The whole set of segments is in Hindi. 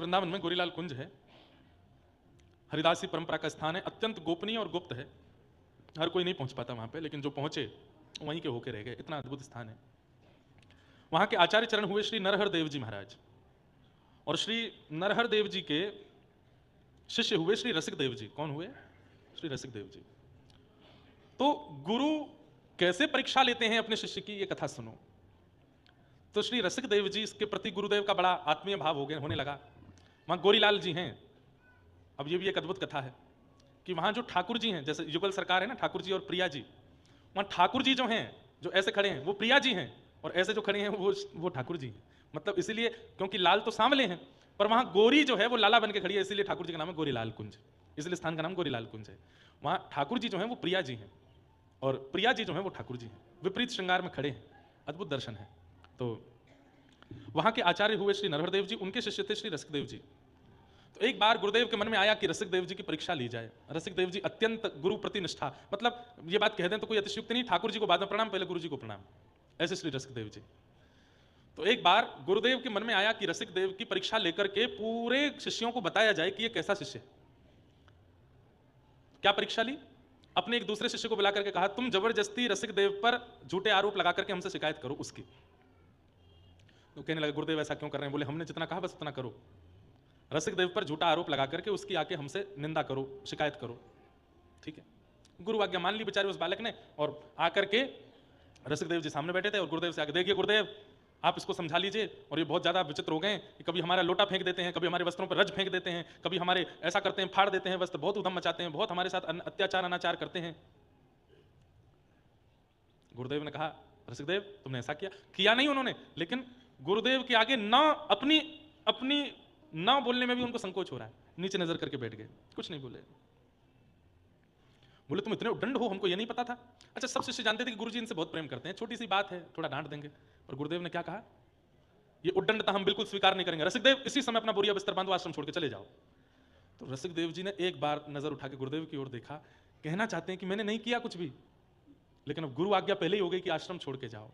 वृंदावन में गोरीलाल कुंज है, हरिदासी परंपरा का स्थान है, अत्यंत गोपनीय और गुप्त है, हर कोई नहीं पहुंच पाता वहां पे, लेकिन जो पहुंचे वहीं के होके रह गए, इतना अद्भुत स्थान है। वहां के आचार्य चरण हुए श्री नरहर देव जी महाराज, और श्री नरहर देव जी के शिष्य हुए श्री रसिक देव जी। कौन हुए? श्री रसिक देव जी। तो गुरु कैसे परीक्षा लेते हैं अपने शिष्य की, ये कथा सुनो। तो श्री रसिक देव जी के प्रति गुरुदेव का बड़ा आत्मीय भाव होने लगा। वहां गोरीलाल जी हैं। अब ये भी एक अद्भुत कथा है कि वहां जो ठाकुर जी हैं, जैसे युगल सरकार है ना, ठाकुर जी और प्रिया जी, वहां ठाकुर जी जो हैं, जो ऐसे खड़े हैं वो प्रिया जी हैं, और ऐसे जो खड़े हैं वो ठाकुर जी हैं। मतलब इसीलिए, क्योंकि लाल तो सांवले हैं, पर वहां गोरी जो है वो लाला बन के खड़ी है, इसीलिए ठाकुर जी का नाम है गोरीलाल कुंज, इसलिए स्थान का नाम गोरीलाल कुंज है। वहां ठाकुर जी जो हैं वो प्रिया जी हैं, और प्रिया जी जो हैं वो ठाकुर जी हैं, विपरीत श्रृंगार में खड़े हैं, अद्भुत दर्शन है। तो वहां के आचार्य हुए श्री नरहर देव जी, उनके शिष्य थे श्री रसिक देव जी। तो एक बार गुरुदेव के मन में आया कि रसिक देव जी की परीक्षा ली जाए। रसिक देव जी अत्यंत गुरु प्रति निष्ठा, मतलब ये बात कह दें तो कोई अतिशयोक्ति नहीं, ठाकुर जी को बाद में प्रणाम, पहले गुरु जी को प्रणाम, ऐसे श्री रसिक देव जी। तो एक बार गुरुदेव के मन में आया कि रसिक देव की परीक्षा लेकर के पूरे शिष्यों को बताया जाए कि ये कैसा शिष्य है। क्या परीक्षा ली? अपने एक दूसरे शिष्य को बुला करके कहा, तुम जबरदस्ती रसिक देव पर झूठे आरोप लगा करके हमसे शिकायत करो उसकी। तो कहने लगे, गुरुदेव ऐसा क्यों कर रहे हैं? बोले, हमने जितना कहा बस उतना करो। रसिक देव पर झूठा आरोप लगा करके उसकी आके हमसे निंदा करो, शिकायत करो। ठीक है, गुरु आज्ञा मान ली बेचारे उस बालक ने, और आकर के रसिक देव जी सामने बैठे थे, और गुरुदेव से आके, देखिए गुरुदेव, आप इसको समझा लीजिए, और ये बहुत ज्यादा विचित्र हो गए कि कभी हमारा लोटा फेंक देते हैं, कभी हमारे वस्त्रों पर रज फेंक देते हैं, कभी हमारे ऐसा करते हैं, फाड़ देते हैं वस्त्र, बहुत उधम मचाते हैं, बहुत हमारे साथ अत्याचार अनाचार करते हैं। गुरुदेव ने कहा, रसिक देव तुमने ऐसा किया नहीं उन्होंने, लेकिन गुरुदेव के आगे ना अपनी ना बोलने में भी उनको संकोच हो रहा है, नीचे नजर करके बैठ गए, कुछ नहीं बोले। बोले, तुम इतने उद्दंड हो, हमको ये नहीं पता था। अच्छा, सब शिष्य जानते थे कि गुरुजी इनसे बहुत प्रेम करते हैं, छोटी सी बात है, थोड़ा डांट देंगे। और गुरुदेव ने क्या कहा, ये उद्दंडता हम बिल्कुल स्वीकार नहीं करेंगे, रसिक देव इसी समय अपना बोरिया बिस्तर बांधो, आश्रम छोड़ के चले जाओ। तो रसिक देव जी ने एक बार नजर उठा के गुरुदेव की ओर देखा, कहना चाहते हैं कि मैंने नहीं किया कुछ भी, लेकिन अब गुरु आज्ञा पहले ही हो गई कि आश्रम छोड़ के जाओ।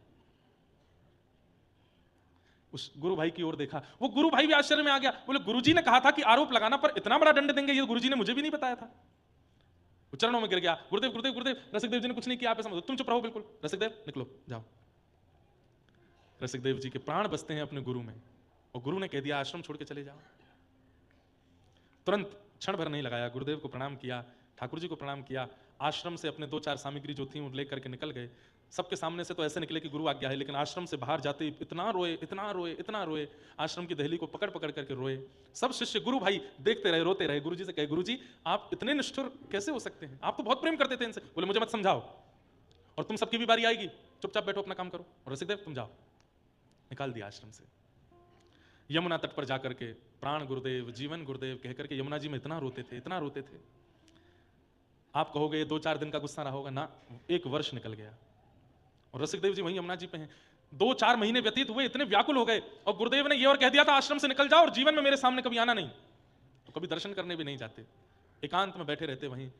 उस गुरु भाई की ओर देखा, वो गुरु भाई भी आश्चर्य में आ गया। बोले, गुरुजी ने कहा था कि आरोप लगाना पर इतना बड़ा दंड देंगे, ये गुरुजी ने मुझे भी नहीं बताया था। वो चरणों में गिर गया, गुरुदेव गुरुदेव गुरुदेव, रसिक देव जी ने कुछ नहीं किया, आप समझो, तुम चुप रहो बिल्कुल, रसिक देव निकलो जाओ। रसिक देव जी के प्राण बसते हैं अपने गुरु में, और गुरु ने कह दिया आश्रम छोड़ के चले जाओ। तुरंत क्षण भर नहीं लगाया, गुरुदेव को प्रणाम किया, ठाकुर जी को प्रणाम किया, आश्रम से अपने 2-4 सामग्री जो थी वो लेकर के निकल गए। सबके सामने से तो ऐसे निकले कि गुरु आज्ञा है, लेकिन आश्रम से बाहर जाते ही इतना रोए, इतना रोए, इतना रोए, आश्रम की दहली को पकड़ पकड़ करके रोए। सब शिष्य गुरु भाई देखते रहे, रोते रहे। गुरुजी से कहे, गुरुजी आप इतने निष्ठुर कैसे हो सकते हैं, आप तो बहुत प्रेम करते थे इनसे। बोले, मुझे मत समझाओ, और तुम सबकी भी बारी आएगी, चुपचाप बैठो, अपना काम करो, और रसिक देव तुम जाओ। निकाल दिया आश्रम से। यमुना तट पर जाकर के प्राण गुरुदेव, जीवन गुरुदेव कह करके यमुना जी में इतना रोते थे, इतना रोते थे। आप कहोगे 2-4 दिन का गुस्सा रहा होगा ना, 1 वर्ष निकल गया, और रसिक देव जी वहीं यमुना जी पे हैं। 2-4 महीने व्यतीत हुए, इतने व्याकुल हो गए, और गुरुदेव ने ये और कह दिया था, आश्रम से निकल जाओ और जीवन में मेरे सामने कभी आना नहीं। तो कभी दर्शन करने भी नहीं जाते, एकांत में बैठे रहते वहीं।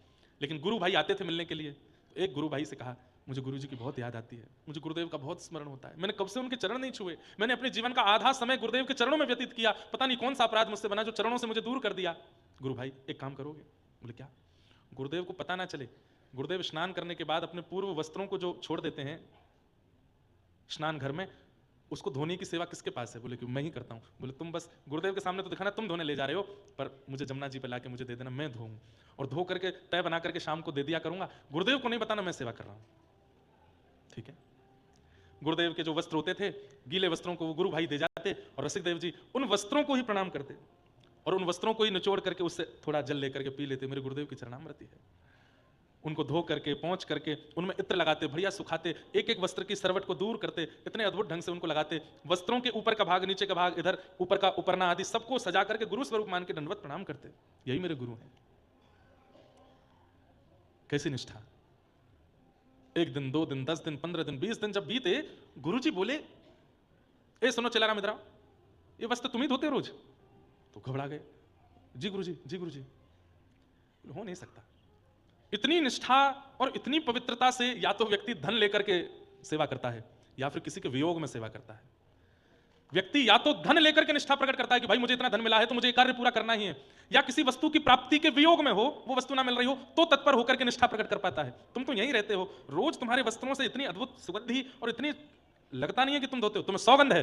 लेकिन गुरु भाई आते थे मिलने के लिए। तो एक गुरु भाई से कहा, मुझे गुरु जी की बहुत याद आती है, मुझे गुरुदेव का बहुत स्मरण होता है, मैंने कब से उनके चरण नहीं छुए, मैंने अपने जीवन का आधा समय गुरुदेव के चरणों में व्यतीत किया, पता नहीं कौन सा अपराध मुझसे बना जो चरणों से मुझे दूर कर दिया। गुरु भाई एक काम करोगे? बोले, क्या? गुरुदेव को पता ना चले। गुरुदेव स्नान करने के बाद अपने पूर्व वस्त्रों को जो छोड़ देते हैं स्नान घर में, उसको धोने की सेवा किसके पास है? बोले कि मैं ही करता हूँ। बोले, तुम बस गुरुदेव के सामने तो दिखाना तुम धोने ले जा रहे हो, पर मुझे जमुना जी पे लाके मुझे दे देना, मैं धोऊं, और धो करके तय बना करके शाम को दे दिया करूंगा, गुरुदेव को नहीं बताना मैं सेवा कर रहा हूं। ठीक है। गुरुदेव के जो वस्त्र होते थे, गीले वस्त्रों को वो गुरु भाई दे जाते, और रसिक देव जी उन वस्त्रों को ही प्रणाम करते, और उन वस्त्रों को ही निचोड़ करके उससे थोड़ा जल लेकर के पी लेते। मेरे गुरुदेव की चरणामृति है। उनको धो करके पहुंच करके उनमें इत्र लगाते, बढ़िया सुखाते, एक एक वस्त्र की सरवट को दूर करते, इतने अद्भुत ढंग से उनको लगाते। वस्त्रों के ऊपर का भाग, नीचे का भाग, इधर ऊपर का उपरना आदि सबको सजा करके गुरु स्वरूप मान के दंडवत प्रणाम करते। यही मेरे गुरु हैं। कैसी निष्ठा! 1 दिन, 2 दिन, 10 दिन, 15 दिन, 20 दिन जब बीते, गुरु जी बोले, ए सुनो चेलाराम इधर आओ, ये वस्त्र तुम ही धोते रोज? तो घबरा गए। जी गुरु जी, जी गुरु जी। हो नहीं सकता। इतनी निष्ठा और इतनी पवित्रता से या तो व्यक्ति धन लेकर के सेवा करता है, या फिर किसी के वियोग में सेवा करता है। व्यक्ति या तो धन लेकर के निष्ठा प्रकट करता है कि भाई मुझे इतना धन मिला है तो मुझे ये कार्य पूरा करना ही है, या किसी वस्तु की प्राप्ति के वियोग में हो, वो वस्तु ना मिल रही हो तो तत्पर होकर के निष्ठा प्रकट कर पाता है। तुम तो यहीं रहते हो, रोज तुम्हारे वस्त्रों से इतनी अद्भुत सुगंधी और इतनी लगता नहीं है कि तुम धोते हो, तुम्हें सौगंध है।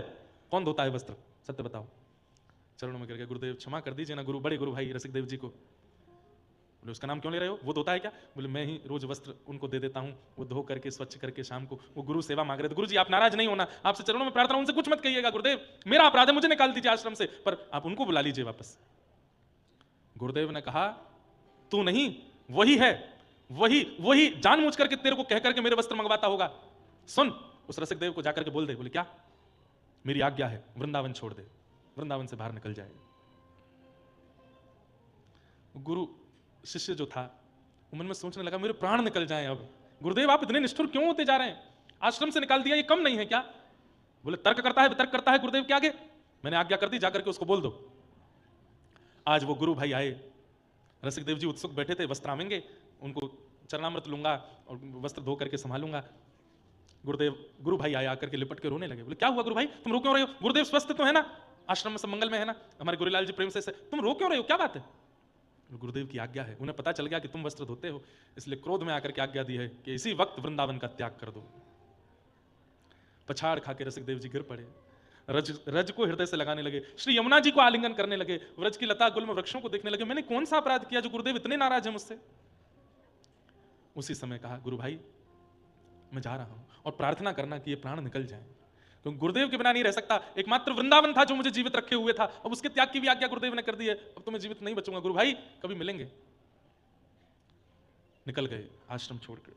कौन धोता है वस्त्र, सत्य बताओ। चरणों में गिर, गुरुदेव क्षमा कर दीजिए ना, गुरु बड़े गुरु भाई रसिक देव जी को। बोले उसका नाम क्यों ले रहे हो, वो धोता है क्या? बोले मैं ही रोज वस्त्र उनको दे देता हूं, वो धो करके स्वच्छ करके शाम को वो गुरु सेवा मांग रहे थे। गुरु जी आप नाराज नहीं होना, आपसे चरणों में प्रार्थना, उनसे कुछ मत कहिएगा गुरुदेव, मेरा अपराध है, मुझे निकाल दीजिए आश्रम से, पर आप उनको बुला लीजिए वापस। गुरुदेव ने कहा तू नहीं, वही है, वही वही जानबूझ करके तेरे को कह करके मेरे वस्त्र मंगवाता होगा। सुन, उस रसिक देव को जाकर के बोल दे। बोले क्या? मेरी आज्ञा है, वृंदावन छोड़ दे, वृंदावन से बाहर निकल जाएगा। गुरु शिष्य जो था वो मन में सोचने लगा मेरे प्राण निकल जाएं अब, गुरुदेव आप इतने निष्ठुर क्यों होते जा रहे हैं, आश्रम से निकाल दिया ये कम नहीं है क्या? बोले तर्क करता है, वितर्क करता है गुरुदेव के आगे, मैंने आज्ञा कर दी, जाकर के उसको बोल दो। आज वो गुरु भाई आए, रसिक देव जी उत्सुक बैठे थे, वस्त्र आवेंगे, उनको चरणामृत लूंगा और वस्त्र धो करके संभालूंगा। गुरु भाई आए, आकर के लिपट के रोने लगे। बोले क्या हुआ गुरु भाई, तुम रो क्यों रहे हो? गुरुदेव स्वस्थ तो है ना, आश्रम में सब मंगल में है ना, हमारे गुरुलाल जी प्रेम से तुम रो क्यों रहे हो, क्या बात है? गुरुदेव की आज्ञा है, उन्हें पता चल गया कि तुम वस्त्र धोते हो, इसलिए क्रोध में आकर के आज्ञा दी है कि इसी वक्त वृंदावन का त्याग कर दो। पछाड़ खा के रसिक देव जी गिर पड़े, रज को हृदय से लगाने लगे, श्री यमुना जी को आलिंगन करने लगे, व्रज की लता गुल्म वृक्षों को देखने लगे। मैंने कौन सा अपराध किया जो गुरुदेव इतने नाराज है मुझसे? उसी समय कहा गुरु भाई मैं जा रहा हूं, और प्रार्थना करना कि ये प्राण निकल जाए, क्योंकि गुरुदेव के बिना नहीं रह सकता। एकमात्र वृंदावन था जो मुझे जीवित रखे हुए था, अब उसके त्याग की भी आज्ञा गुरुदेव ने कर दी है, अब तो मैं जीवित नहीं बचूंगा। गुरु भाई कभी मिलेंगे। निकल गए आश्रम छोड़कर।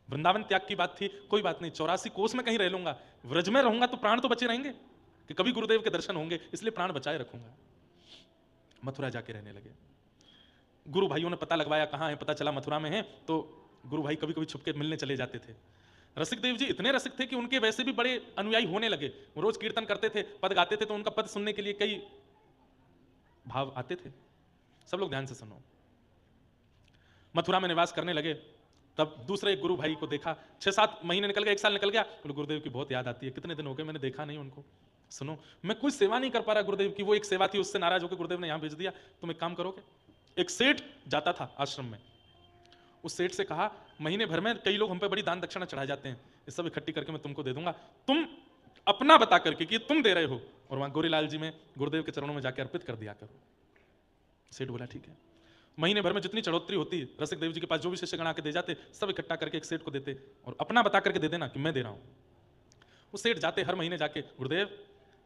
वृंदावन त्याग की बात थी, कोई बात नहीं, 84 कोस में कहीं रह लूंगा, व्रज में रहूंगा तो प्राण तो बचे रहेंगे कि कभी गुरुदेव के दर्शन होंगे, इसलिए प्राण बचाए रखूंगा। मथुरा जाके रहने लगे। गुरु भाइयों ने पता लगवाया कहां है, पता चला मथुरा में है, तो गुरु भाई कभी कभी छुपके मिलने चले जाते थे। रसिक देव जी इतने रसिक थे कि उनके वैसे भी बड़े अनुयायी होने लगे, वो रोज कीर्तन करते थे, पद गाते थे, तो उनका पद सुनने के लिए कई भाव आते थे। सब लोग ध्यान से सुनो। मथुरा में निवास करने लगे, तब दूसरे एक गुरु भाई को देखा, 6-7 महीने निकल गए, 1 साल निकल गया। बोले गुरुदेव की बहुत याद आती है, कितने दिन हो गए मैंने देखा नहीं उनको। सुनो मैं कोई सेवा नहीं कर पा रहा गुरुदेव की, वो एक सेवा थी उससे नाराज होकर गुरुदेव ने यहां भेज दिया, तुम एक काम करोगे? एक सेठ जाता था आश्रम में, उस सेठ से कहा महीने भर में कई लोग हम पे बड़ी दान दक्षिणा चढ़ा जाते हैं, ये सब इकट्ठी करके मैं तुमको दे दूंगा, तुम अपना बता करके कि तुम दे रहे हो, और वहां गोरीलाल जी में गुरुदेव के चरणों में जाकर अर्पित कर दिया करो। सेठ बोला ठीक है। महीने भर में जितनी चढ़ोतरी होती, रसिक देव जी के पास जो भी शिष्य गण आके दे जाते, सब इकट्ठा करके एक सेठ को देते, और अपना बता करके दे देना कि मैं दे रहा हूं। वो सेठ जाते हर महीने जाके, गुरुदेव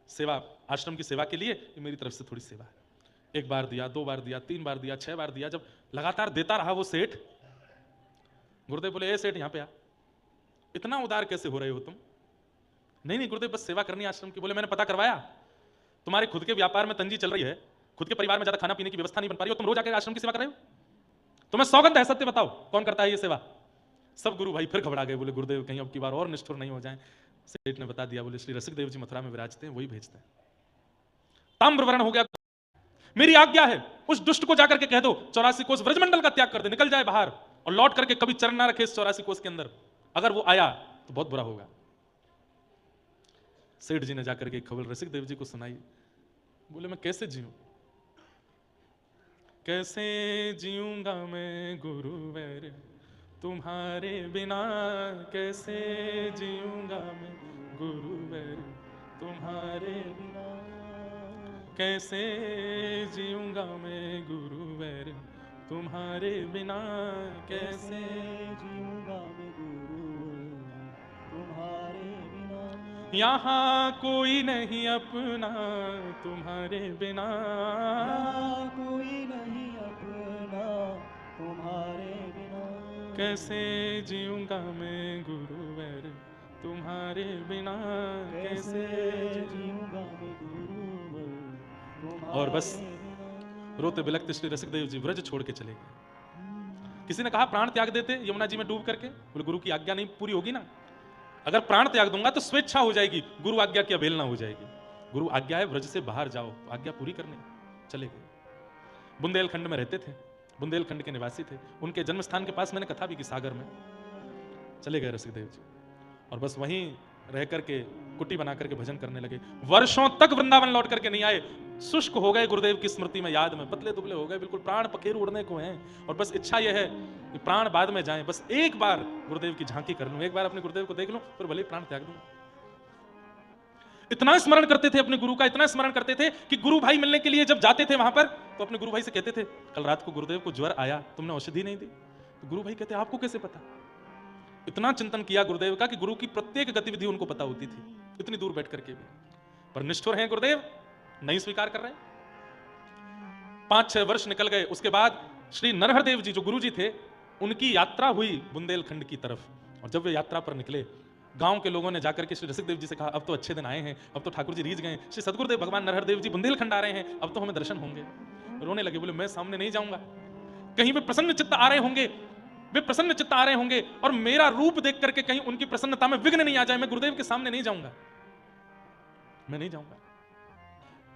सेवा, आश्रम की सेवा के लिए मेरी तरफ से थोड़ी सेवा है। 1 बार दिया, 2 बार दिया, 3 बार दिया, 6 बार दिया। जब लगातार देता रहा वो सेठ, गुरुदेव बोले ए सेठ यहां पे आ, इतना उदार कैसे हो रहे हो तुम? नहीं गुरुदेव बस सेवा करनी आश्रम की। बोले मैंने पता करवाया, तुम्हारे खुद के व्यापार में तंगी चल रही है, खुद के परिवार में ज्यादा खाना पीने की व्यवस्था नहीं बन पा रही हो, तुम रोज आकर आश्रम की सेवा कर रहे हो, तुम्हें सौगंध है, सत्य बताओ कौन करता है ये सेवा? सब गुरु भाई फिर घबरा गए, बोले गुरुदेव कहीं अब की बार और निष्ठुर नहीं हो जाए। सेठ ने बता दिया, बोले श्री रसिक देव जी मथुरा में विराजते हैं, वही भेजते हैं। ताम्रवर्ण हो गया, मेरी आज्ञा है उस दुष्ट को जाकर के कह दो 84 कोस ब्रजमंडल का त्याग कर दे, निकल जाए बाहर, और लौट करके कभी चरण ना रखे इस 84 कोस के अंदर। अगर वो आया तो बहुत बुरा होगा। सेठ जी ने जाकर के खबर रसिक देव जी को सुनाई। बोले मैं कैसे जीऊं, कैसे जीऊंगा मैं गुरुवर तुम्हारे बिना, कैसे जीऊंगा मैं गुरुवर तुम्हारे बिना, कैसे जीऊंगा मैं गुरुवर तुम्हारे बिना, कैसे जीऊंगा मैं गुरुवर तुम्हारे बिना। यहाँ कोई नहीं अपना तुम्हारे बिना, कोई नहीं अपना तुम्हारे बिना, कैसे जीऊंगा मैं गुरुवर तुम्हारे बिना, कैसे जीऊंगा मैं गुरुवर तुम्हारे। और बस रोते बिलखते श्री रसिक देव जी व्रज छोड़ के चले गए। किसी ने कहा प्राण त्याग देते यमुना जी में डूब करके? बोले गुरु की आज्ञा नहीं पूरी होगी ना, अगर प्राण त्याग दूंगा तो स्वेच्छा हो जाएगी, गुरु आज्ञा की अवहेलना हो जाएगी। गुरु आज्ञा है व्रज से बाहर जाओ, आज्ञा पूरी करने चले गए। बुंदेलखंड में रहते थे, बुंदेलखंड के निवासी थे, उनके जन्म स्थान के पास मैंने कथा भी की, सागर में चले गए रसिक देव जी, और बस वहीं रह करके कुटी बना करके भजन करने लगे। वर्षों तक वृंदावन लौट करके नहीं आए, शुष्क हो गए गुरुदेव की स्मृति में, याद में, पतले दुबले हो गए, बिल्कुल प्राण पखेरु उड़ने को हैं, और बस इच्छा यह है कि प्राण बाद में जाएं, बस एक बार गुरुदेव की झांकी कर लूं, एक बार अपने गुरुदेव को देख लूं, फिर भले प्राण त्याग दूं। इतना स्मरण करते थे अपने गुरु का, इतना स्मरण करते थे कि गुरु भाई मिलने के लिए जब जाते थे वहां पर, तो अपने गुरु भाई से कहते थे, कल रात को गुरुदेव को ज्वर आया, तुमने औषधि नहीं दी? तो गुरु भाई कहते, आपको कैसे पता? इतना चिंतन किया गुरुदेव का कि गुरु की प्रत्येक गतिविधि उनको पता होती थी, इतनी दूर बैठ करके भी। पर निष्ठुर हैं गुरुदेव, नहीं स्वीकार कर रहे। 5-6 वर्ष निकल गए। उसके बाद श्री नरहर देव जी जो गुरु जी थे, उनकी यात्रा हुई बुंदेलखंड की तरफ, और जब वे यात्रा पर निकले, गांव के लोगों ने जाकर के श्री रसिक देव जी से कहा, अब तो अच्छे दिन आए हैं, अब तो ठाकुर जी रीझ गए, श्री सदगुरुदेव भगवान नरहर देव जी बुंदेलखंड आ रहे हैं, अब तो हमें दर्शन होंगे। रोने लगे, बोले मैं सामने नहीं जाऊंगा, कहीं वे प्रसन्न चित्त आ रहे होंगे, वे प्रसन्न चित्त आ रहे होंगे, और मेरा रूप देख करके कहीं उनकी प्रसन्नता में विघ्न नहीं आ जाए, मैं गुरुदेव के सामने नहीं जाऊंगा, मैं नहीं जाऊंगा।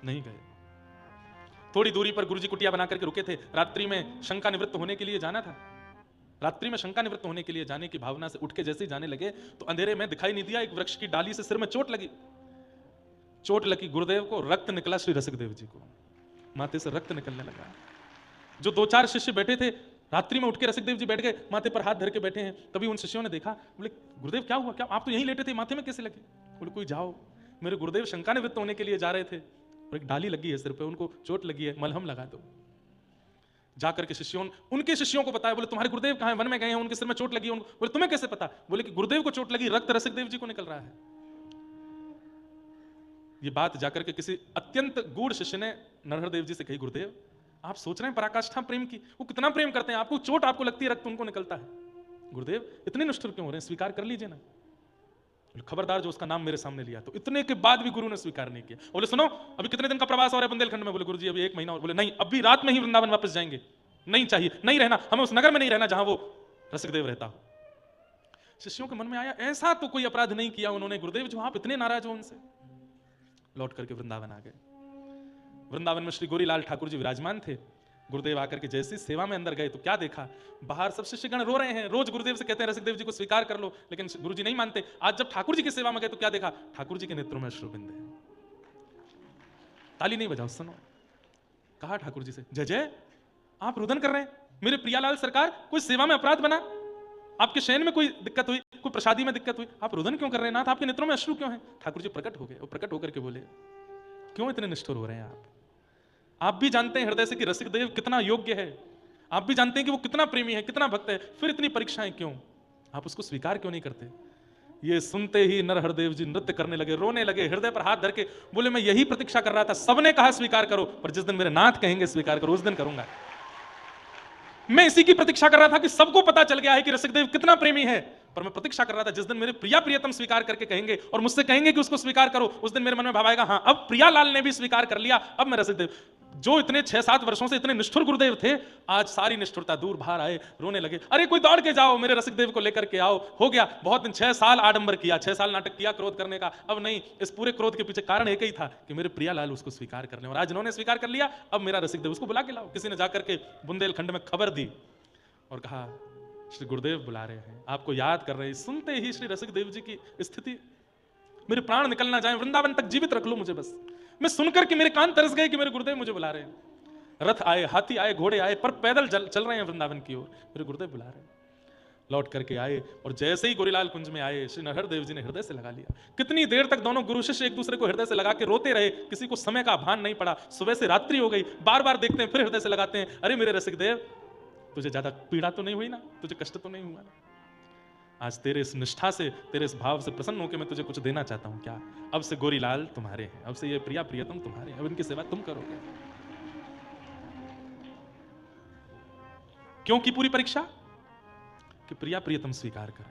नहीं गए। थोड़ी दूरी पर गुरुजी कुटिया बना करके रुके थे। रात्रि में शंका निवृत्त होने के लिए जाना था। रात्रि में शंका निवृत्त होने के लिए जाने की भावना से उठ के जैसे ही जाने लगे, तो अंधेरे में दिखाई नहीं दिया, एक वृक्ष की डाली से सिर में चोट लगी। चोट लगी गुरुदेव को, रक्त निकला श्री रसिक देव जी को, माथे से रक्त निकलने लगा। जो 2-4 शिष्य बैठे थे, रात्रि में उठ के रसिक देव जी बैठ गए, माथे पर हाथ धर के बैठे हैं। तभी उन शिष्यों ने देखा, बोले गुरुदेव क्या हुआ, क्या आप तो यहीं लेटे थे, माथे में कैसे लगी? बोले कोई जाओ, मेरे गुरुदेव शंका निवृत्त होने के लिए जा रहे थे, और एक डाली लगी है सिर पे, उनको चोट लगी है, मलहम लगा दो। जाकर के उनके शिष्यों को बताया, बोले तुम्हारे गुरुदेव कहाँ हैं? वन में गए हैं, उनके सिर में चोट लगी है। बोले तुम्हें कैसे पता? बोले कि गुरुदेव को चोट लगी, रक्त रसिक देव जी को निकल रहा है। ये बात जाकर के किसी अत्यंत गूढ़ शिष्य ने नरहर देव जी से कही, गुरुदेव आप सोच रहे हैं पराकाष्ठा प्रेम की, वो कितना प्रेम करते हैं, आपको चोट आपको लगती है, रक्त उनको निकलता है, गुरुदेव इतने निष्ठुर क्यों हो रहे हैं, स्वीकार कर लीजिए ना। खबरदार जो उसका नाम मेरे सामने लिया। तो इतने के बाद भी गुरु ने स्वीकार नहीं किया। बोले सुनो, अभी कितने दिन का प्रवास हो रहा है बुंदेलखंड में? बोले गुरुजी अभी 1 महीना और। बोले नहीं, अभी रात में ही वृंदावन वापस जाएंगे, नहीं चाहिए, नहीं रहना, हमें उस नगर में नहीं रहना जहां वो रसिक देव रहता हो। शिष्यों के मन में आया, ऐसा तो कोई अपराध नहीं किया उन्होंने गुरुदेव जो आप इतने नाराज हो उनसे। लौट करके वृंदावन आ गए। वृंदावन में श्री गोरीलाल ठाकुर जी विराजमान थे। गुरुदेव आकर के जैसे सेवा में अंदर गए तो क्या देखा, बाहर सब शिष्यगण रो रहे हैं। रोज गुरुदेव से कहते हैं रसिक देव जी को स्वीकार कर लो, लेकिन गुरुजी नहीं मानते। आज जब ठाकुर जी की सेवा में गए तो क्या देखा, ठाकुर जी के नेत्रों में अश्रुबिंद है। ताली नहीं बजाओ, सुनो। कहा ठाकुर जी से, जय जय, आप रुदन कर रहे हैं, मेरे प्रियालाल सरकार, कोई सेवा में अपराध बना, आपके शयन में कोई दिक्कत हुई, कोई प्रसादी में दिक्कत हुई, आप रुदन क्यों कर रहे हैं नाथ, आपके नेत्रों में अश्रु क्यों है? ठाकुर जी प्रकट हो गए और प्रकट होकर के बोले, क्यों इतने निष्ठुर हो रहे हैं आप भी जानते हैं हृदय से कि रसिक देव कितना योग्य है, आप भी जानते हैं कि वो कितना प्रेमी है, कितना भक्त है, फिर इतनी परीक्षाएं क्यों, आप उसको स्वीकार क्यों नहीं करते? ये सुनते ही नरहर देव जी नृत्य करने लगे, रोने लगे, हृदय पर हाथ धर के बोले, मैं यही प्रतीक्षा कर रहा था, सबने कहा स्वीकार करो, पर जिस दिन मेरे नाथ कहेंगे स्वीकार करो उस दिन करूंगा। मैं इसी की प्रतीक्षा कर रहा था कि सबको पता चल गया है कि रसिक देव कितना प्रेमी है, पर मैं प्रतीक्षा कर रहा था जिस दिन मेरे प्रिया प्रियतम स्वीकार करके कहेंगे और मुझसे कहेंगे कि उसको स्वीकार करो, उस दिन मेरे मन में भाव आएगा, हाँ अब प्रियालाल ने भी स्वीकार कर लिया, अब मैं रसिक देव। जो इतने 6-7 वर्षों से इतने निष्ठुर गुरुदेव थे, आज सारी निष्ठुरता दूर बाहर आए, रोने लगे, अरे कोई दौड़ के जाओ, मेरे रसिक देव को लेकर के आओ, हो गया बहुत दिन, 6 साल आडंबर किया, 6 साल नाटक किया क्रोध करने का, अब नहीं, इस पूरे क्रोध के पीछे कारण एक ही था कि मेरे प्रियालाल उसको स्वीकार कर लें, और आज इन्होंने स्वीकार कर लिया, अब मेरा रसिक देव उसको बुला के लाओ। किसी ने जाकर के बुंदेलखंड में खबर दी और कहा, श्री गुरुदेव बुला रहे हैं, आपको याद कर रहे हैं। सुनते ही श्री रसिक देव जी की स्थिति, मेरे प्राण निकल ना जाए, वृंदावन तक जीवित रख लो मुझे बस। मैं सुनकर के मेरे कान तरस गए कि मेरे गुरुदेव मुझे बुला रहे हैं। रथ आए, हाथी आए, घोड़े आए, पर पैदल चल रहे हैं वृंदावन की ओर, मेरे गुरुदेव बुला रहे हैं। लौट करके आए और जैसे ही गोरीलाल कुंज में आए, श्री नरहर देव जी ने हृदय से लगा लिया। कितनी देर तक दोनों गुरु शिष्य एक दूसरे को हृदय से लगा के रोते रहे, किसी को समय का भान नहीं पड़ा। सुबह से रात्रि हो गई, बार बार देखते हैं, फिर हृदय से लगाते हैं, अरे मेरे रसिक देव, तुझे ज्यादा पीड़ा तो नहीं हुई ना, तुझे कष्ट तो नहीं हुआ ना? आज तेरे इस निष्ठा से, तेरे इस भाव से प्रसन्न होकर मैं तुझे कुछ देना चाहता हूं। क्या? अब से गोरीलाल तुम्हारे हैं, अब से ये प्रिया प्रियतम तुम्हारे हैं, अब इनकी सेवा तुम करोगे। क्यों की पूरी परीक्षा? कि प्रिया प्रियतम स्वीकार कर।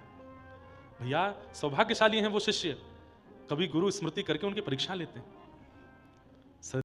भैया सौभाग्यशाली हैं वो शिष्य, कभी गुरु स्मृति करके उनकी परीक्षा लेते हैं।